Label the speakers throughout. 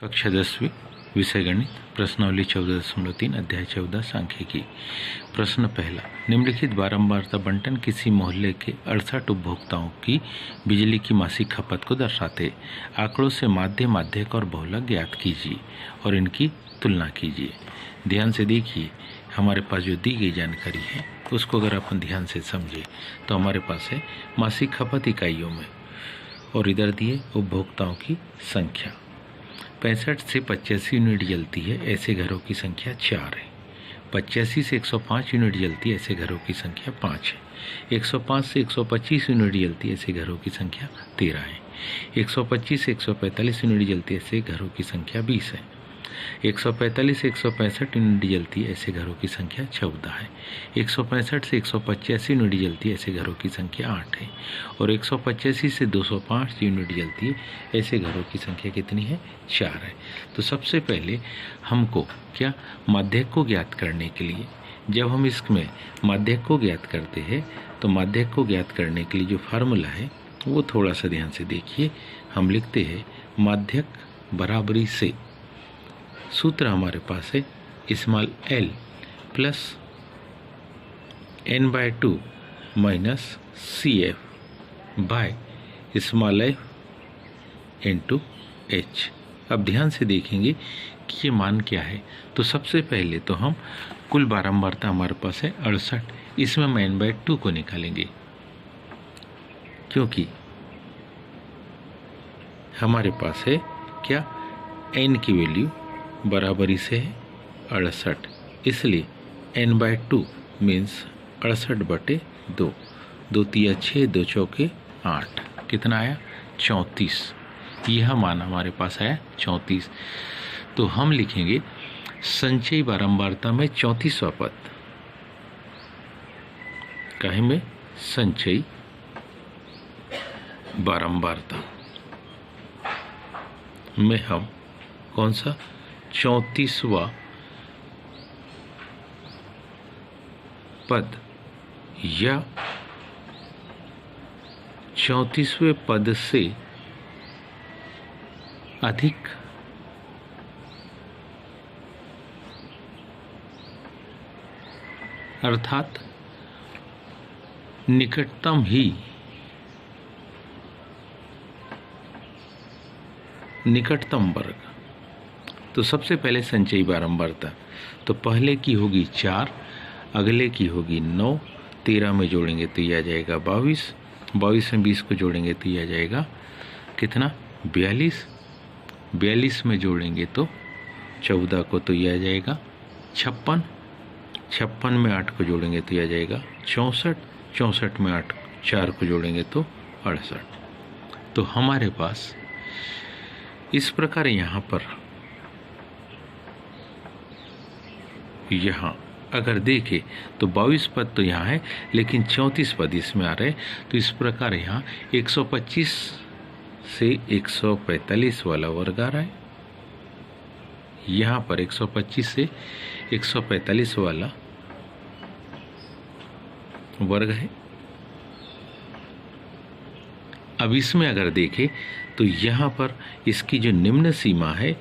Speaker 1: कक्षा 10वीं विषय गणित प्रश्नावली 14.3 अध्याय 14 सांख्यिकी। प्रश्न पहला, निम्नलिखित बारंबारता बंटन किसी मोहल्ले के 68 उपभोक्ताओं की बिजली की मासिक खपत को दर्शाते। आंकड़ों से माध्य, माध्यक और बहुलक ज्ञात कीजिए और इनकी तुलना कीजिए। ध्यान से देखिए, हमारे पास जो दी गई जानकारी है उसको अगर अपन ध्यान से समझे तो हमारे पास है मासिक खपत इकाइयों में, और इधर दिए उपभोक्ताओं की संख्या। 65 से 85 यूनिट जलती है, ऐसे घरों की संख्या 4 है। 85 से 105 यूनिट जलती है, ऐसे घरों की संख्या 5 है। 105 से 125 यूनिट जलती है, ऐसे घरों की संख्या 13 है। 125 से 145 यूनिट जलती है, ऐसे घरों की संख्या 20 है। 145 से 165 यूनिट जलती है, ऐसे घरों की संख्या 14 है। 165 से 185 यूनिट जलती है, ऐसे घरों की संख्या 8 है। और 185 से 205 यूनिट जलती है, ऐसे घरों की संख्या कितनी है? 4 है। तो सबसे पहले हमको क्या माध्यक को ज्ञात करने के लिए, जब हम इसमें माध्यक को ज्ञात करते हैं तो माध्यक को ज्ञात करने के लिए जो फार्मूला है वो थोड़ा सा ध्यान से देखिए। हम लिखते हैं माध्यक बराबरी से, सूत्र हमारे पास है small l plus n/2 minus CF by small f into h। अब ध्यान से देखेंगे कि ये मान क्या है। तो सबसे पहले तो हम कुल बारंबारता हमारे पास है 68, इसमें हम n/2 को निकालेंगे, क्योंकि हमारे पास है क्या n की वैल्यू बराबरी से है 68, इसलिए n/2 मीन्स 68/2। 2 तिया 6, 2 चौके 8, कितना आया? 34। यह मान हमारे पास आया 34। तो हम लिखेंगे संचयी बारंबारता में 34वां पद, काहे में संचयी बारंबारता में हम कौन सा 34वां पद या 34वें पद से अधिक अर्थात निकटतम ही निकटतम वर्ग। तो सबसे पहले संचयी बारंबारता, तो पहले की होगी 4, अगले की होगी 9, 13 में जोड़ेंगे तो यह आ जाएगा 22, 22 में 20 को जोड़ेंगे तो यह आ जाएगा कितना? 42, 42 में जोड़ेंगे तो 14 को तो यह आ जाएगा 56, 56 में 8 को जोड़ेंगे तो यह आ जाएगा 64, 64 में 8 4 को जोड़ेंगे तो 68। तो हमारे पास इस प्रकार यहाँ अगर देखें तो 22 पद तो यहाँ है, लेकिन 34 पद इसमें आ रहे हैं। तो इस प्रकार यहाँ 125 से 145 वाला वर्ग आ रहा है, यहाँ पर 125 से 145 वाला वर्ग है। अब इसमें अगर देखें तो यहाँ पर इसकी जो निम्न सीमा है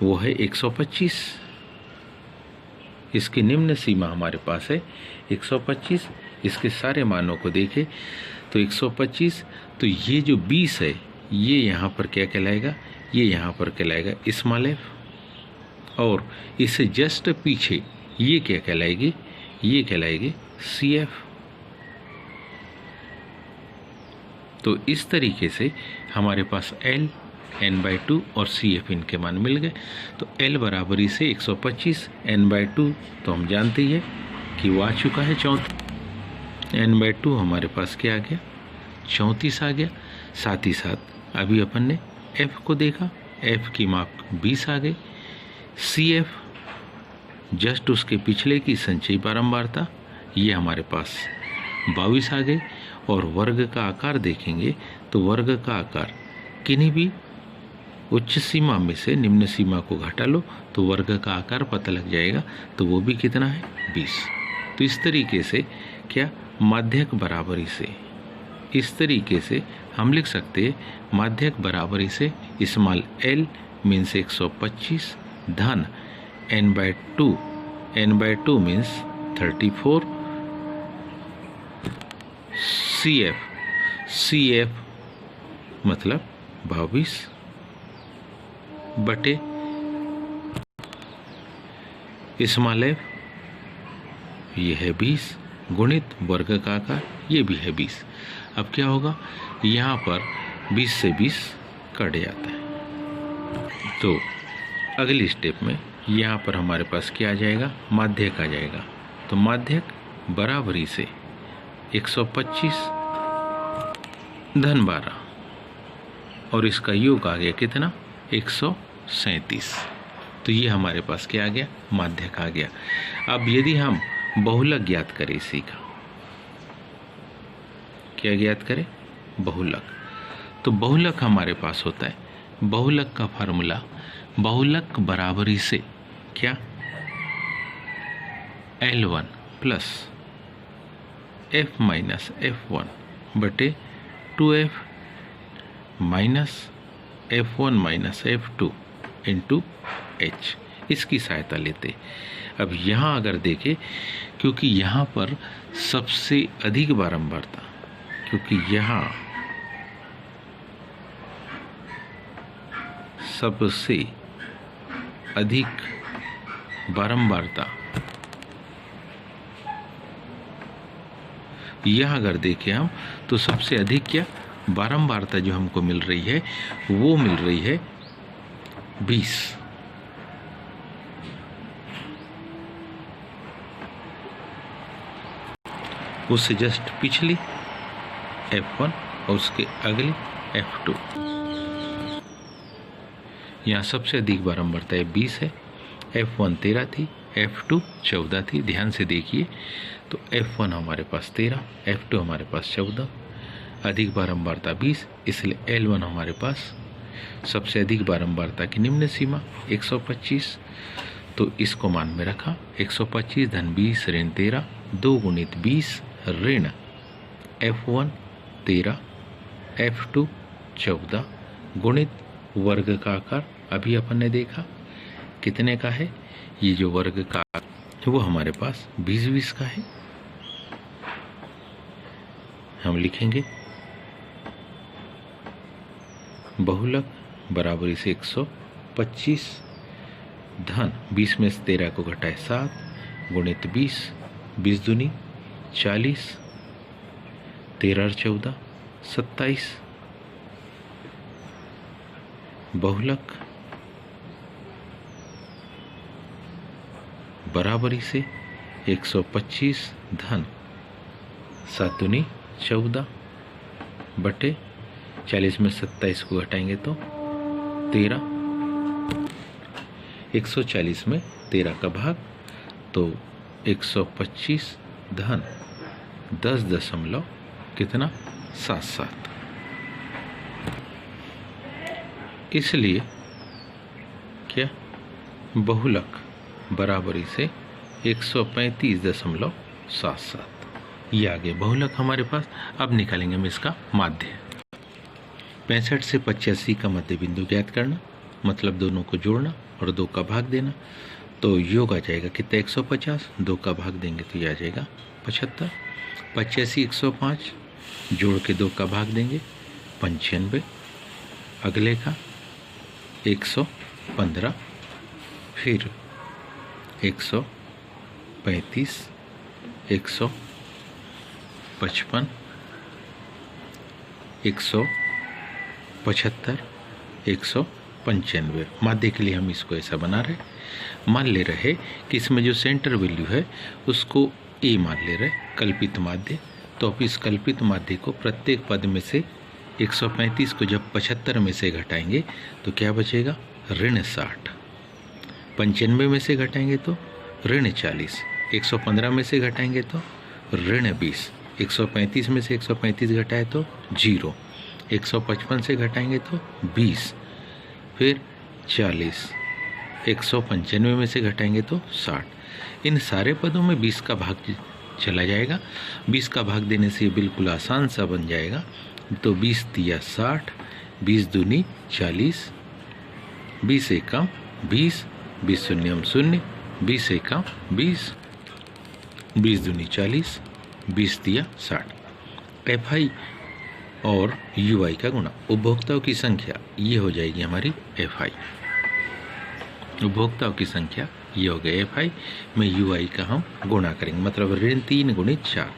Speaker 1: वो है 125। इसकी निम्न सीमा हमारे पास है 125। इसके सारे मानों को देखें तो 125, तो ये जो 20 है ये यहाँ पर क्या कहलाएगा? ये यहाँ पर कहलाएगा स्मॉल f, और इससे जस्ट पीछे ये क्या कहलाएगी? ये कहलाएगी CF। तो इस तरीके से हमारे पास L, n/2 और CF इनके मान मिल गए। तो L बराबरी से 125, n/2 तो हम जानते ही है कि वो आ चुका है 34, n/2 हमारे पास क्या आ गया? 34 आ गया। साथ ही साथ अभी अपन ने F को देखा, F की माप 20 आ गई। CF जस्ट उसके पिछले की संचयी बारंबारता, ये हमारे पास 22 आ गई। और वर्ग का आकार देखेंगे तो वर्ग का आकार किन्हीं भी उच्च सीमा में से निम्न सीमा को घटा लो तो वर्ग का आकार पता लग जाएगा। तो वो भी कितना है? 20। तो इस तरीके से क्या माध्यक बराबरी से, इस तरीके से हम लिख सकते हैं माध्यक बराबरी से स्मॉल l मीन्स 125 धन n/2, n/2 मीन्स 34, CF मतलब 22 बटे स्मॉल f ये है 20 गुणित वर्ग का आकार ये भी है 20। अब क्या होगा, यहाँ पर 20 से 20 कट जाता है। तो अगली स्टेप में यहाँ पर हमारे पास क्या आ जाएगा, माध्यक आ जाएगा। तो माध्यक बराबरी से 125 धन 12 और इसका योग आ गया कितना, 137। तो ये हमारे पास क्या आ गया, माध्यक आ गया। अब यदि हम बहुलक ज्ञात करें, इसी का क्या ज्ञात करें, बहुलक। तो बहुलक हमारे पास होता है, बहुलक का फार्मूला बहुलक बराबरी से क्या, L1 plus F minus F1 बटे 2F minus F1 minus F2 into H, इसकी सहायता लेते। अब यहाँ अगर देखें, क्योंकि यहाँ पर सबसे अधिक बारंबारता, क्योंकि यहाँ सबसे अधिक बारंबारता, यह अगर देखें हम तो सबसे अधिक क्या बारंबारता जो हमको मिल रही है वो मिल रही है 20। उससे जस्ट पिछली F1 और उसके अगली F2। यहाँ सबसे अधिक बारंबारता 20 है, F1 13 थी, F2 14 थी। ध्यान से देखिए, तो F1 हमारे पास 13, F2 हमारे पास 14, अधिक बारंबारता 20, इसलिए L1 हमारे पास सबसे अधिक बारंबारता की निम्न सीमा 125। तो इसको मान में रखा, 125 धन 20 ऋण 13, 2 गुणित 20 ऋण F1 13 F2 14 गुणित वर्ग का आकार अभी अपन ने देखा कितने का है, ये जो वर्ग का वो हमारे पास 20 का है। हम लिखेंगे बहुलक बराबरी से 125 धन 20 में से 13 को घटाए 7 गुणित 20, 20 दूनी 40, 13 14 27 बहुलक बराबरी से 125 धन 7 दूनी 14 बटे 40 में 27 को घटाएंगे तो 13, 140 में 13 का भाग तो 125 धन 10 दशमलव कितना 77। इसलिए क्या बहुलक बराबरी से 135.77 ये आगे बहुलक हमारे पास। अब निकालेंगे हम इसका माध्य। 65 से 85 का मध्य बिंदु ज्ञात करना, मतलब दोनों को जोड़ना और 2 का भाग देना। तो योग आ जाएगा कितना 150, 2 का भाग देंगे तो ये आ जाएगा 75। 85 105 जोड़ के 2 का भाग देंगे 95। अगले का 115, फिर 135, 155, 175, 195। माध्य के लिए हम इसको ऐसा बना रहे, मान ले रहे कि इसमें जो सेंटर वैल्यू है उसको ए मान ले रहे, कल्पित माध्य। तो अब इस कल्पित माध्य को प्रत्येक पद में से 135 को जब 75 में से घटाएंगे तो क्या बचेगा ऋण 60, 95 में से घटाएंगे तो ऋण 40, 115 में से घटाएंगे तो ऋण 20, 135 में से 135 घटाए तो 0, 155 से घटाएंगे तो 20, फिर 40, 195 में से घटाएंगे तो 60। इन सारे पदों में 20 का भाग चला जाएगा। 20 का भाग देने से ये बिल्कुल आसान सा बन जाएगा। तो 20 दिया 60, 20 दूनी 40, 20 एकम 20, 20 शून्यम शून्य, 20 एकम 20, 20 दूनी 40, 20 दिया 60। FI और UI का गुणा, उपभोक्ताओं की संख्या ये हो जाएगी हमारी FI, उपभोक्ताओं की संख्या ये हो गया FI में UI का हम गुणा करेंगे, मतलब ऋण 3 गुणित 4,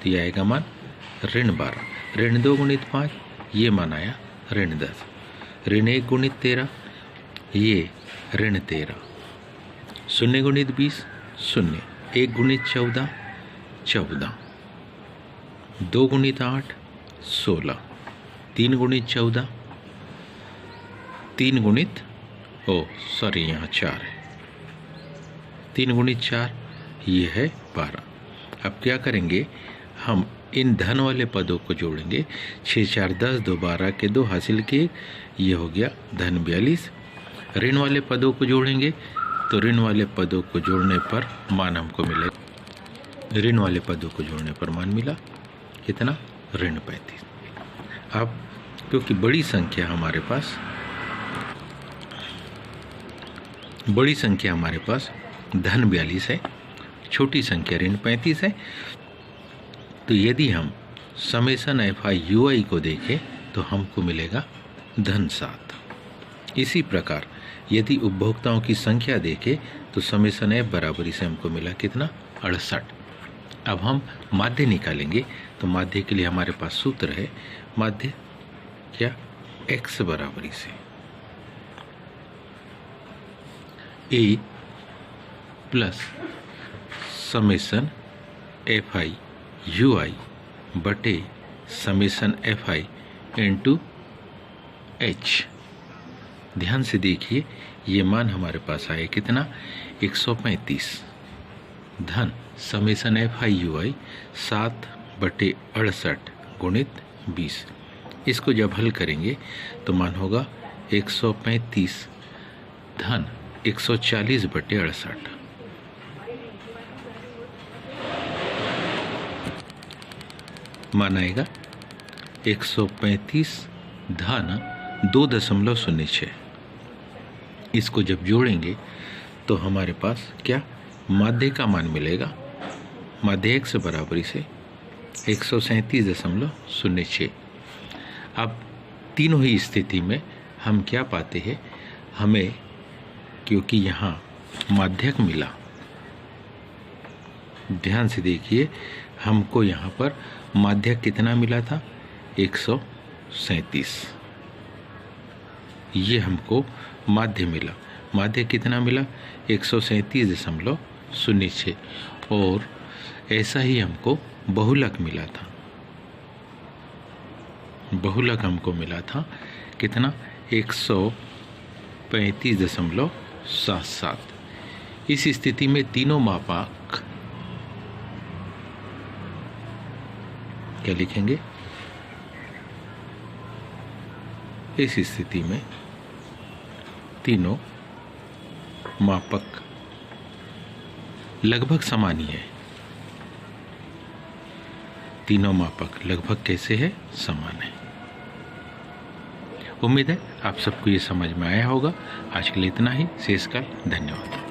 Speaker 1: तो ये आएगा मान ऋण 12, ऋण 2 गुणित 5, ये मान आया ऋण 10, ऋण 1 गुणित 13, ये ऋण 13, 0 गुणित 20 0, 1 गुणित 14 14, 2 गुणित 8 16, 3 गुणित 14, 3 गुणित यहाँ 4 है, 3 गुणित 4 ये है 12। अब क्या करेंगे, हम इन धन वाले पदों को जोड़ेंगे, 6 4 10, 2 12 के 2 हासिल किए, ये हो गया धन 42। ऋण वाले पदों को जोड़ेंगे तो ऋण वाले पदों को जोड़ने पर मान हमको मिलेगा, ऋण वाले पदों को जोड़ने पर मान मिला कितना, ऋण 35। अब क्योंकि बड़ी संख्या हमारे पास धन 42 है, छोटी संख्या ऋण 35 है, तो यदि हम समेसन FI UI को देखें तो हमको मिलेगा धन 7। इसी प्रकार यदि उपभोक्ताओं की संख्या देखें तो समेसन F बराबरी से हमको मिला कितना, 68। अब हम माध्य निकालेंगे, तो माध्य के लिए हमारे पास सूत्र है, माध्य क्या, X बराबरी से A plus summation FI UI बटे समेसन FI इंटू H। ध्यान से देखिए, ये मान हमारे पास आए कितना, 135 धन समेसन FI UI 7 बटे 68 गुणित 20। इसको जब हल करेंगे तो मान होगा 135 धन 140 बटे 68। मान आएगा 135 धन 2.06। इसको जब जोड़ेंगे तो हमारे पास क्या, माध्य का मान मिलेगा, माध्य X बराबरी से 137.06। अब तीनों ही स्थिति में हम क्या पाते हैं, हमें क्योंकि यहाँ माध्यक मिला, ध्यान से देखिए, हमको यहाँ पर माध्यक कितना मिला था, 137, ये हमको माध्य मिला, माध्य कितना मिला, 137.06, और ऐसा ही हमको बहुलक मिला था, बहुलक हमको मिला था कितना, 135.77। इस स्थिति में तीनों मापांक क्या लिखेंगे, इस स्थिति में तीनों मापक लगभग समान ही है, तीनों मापक लगभग कैसे है, समान है। उम्मीद है आप सबको ये समझ में आया होगा। आज के लिए इतना ही, शेष काल धन्यवाद।